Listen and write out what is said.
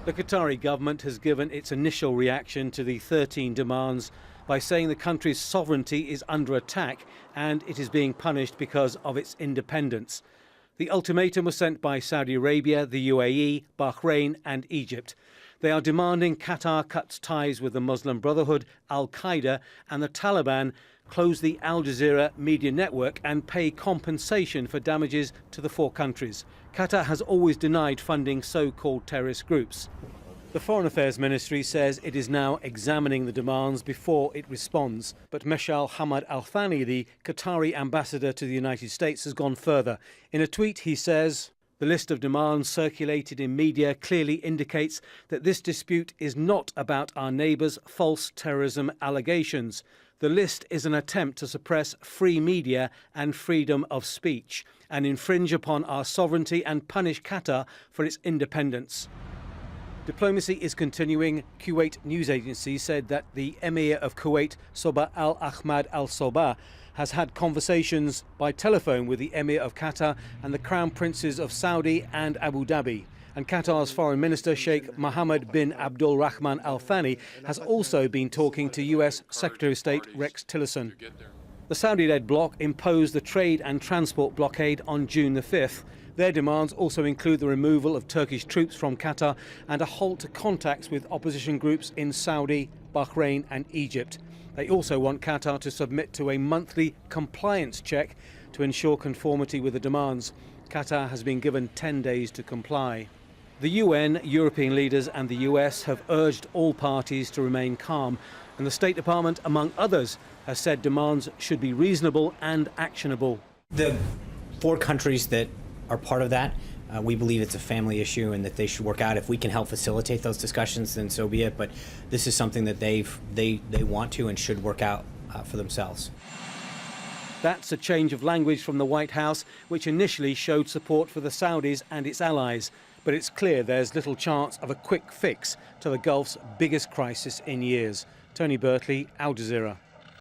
The Qatari government has given its initial reaction to the 13 demands by saying the country's sovereignty is under attack and it is being punished because of its independence. The ultimatum was sent by Saudi Arabia, the UAE, Bahrain and Egypt. They are demanding Qatar cuts ties with the Muslim Brotherhood, Al-Qaeda and the Taliban, close the Aljazeera media network and pay compensation for damages to the four countries. Qatar has always denied funding so-called terrorist groups. The Foreign Affairs Ministry says it is now examining the demands before it responds. But Meshal Hamad Al Thani, the Qatari ambassador to the United States, has gone further. In a tweet he says, "The list of demands circulated in media clearly indicates that this dispute is not about our neighbours' false terrorism allegations. The list is an attempt to suppress free media and freedom of speech and infringe upon our sovereignty and punish Qatar for its independence." Diplomacy is continuing. Kuwait news agency said that the Emir of Kuwait, Sabah Al Ahmad Al Sabah, has had conversations by telephone with the Emir of Qatar and the Crown Princes of Saudi and Abu Dhabi. And Qatar's Foreign Minister Sheikh Mohammed bin Abdul Rahman Al Thani has also been talking to US Secretary of State Rex Tillerson. The Saudi-led bloc imposed the trade and transport blockade on June the 5th. Their demands also include the removal of Turkish troops from Qatar and a halt to contacts with opposition groups in Saudi, Bahrain and Egypt. They also want Qatar to submit to a monthly compliance check to ensure conformity with the demands. Qatar has been given 10 days to comply. The UN, European leaders and the US have urged all parties to remain calm, and the State Department, among others, has said demands should be reasonable and actionable. The four countries that are part of that, we believe it's a family issue and that they should work out. If we can help facilitate those discussions, then so be it. But this is something that they want to and should work out for themselves. That's a change of language from the White House, which initially showed support for the Saudis and its allies. But it's clear there's little chance of a quick fix to the Gulf's biggest crisis in years. Tony Bertley, Al Jazeera.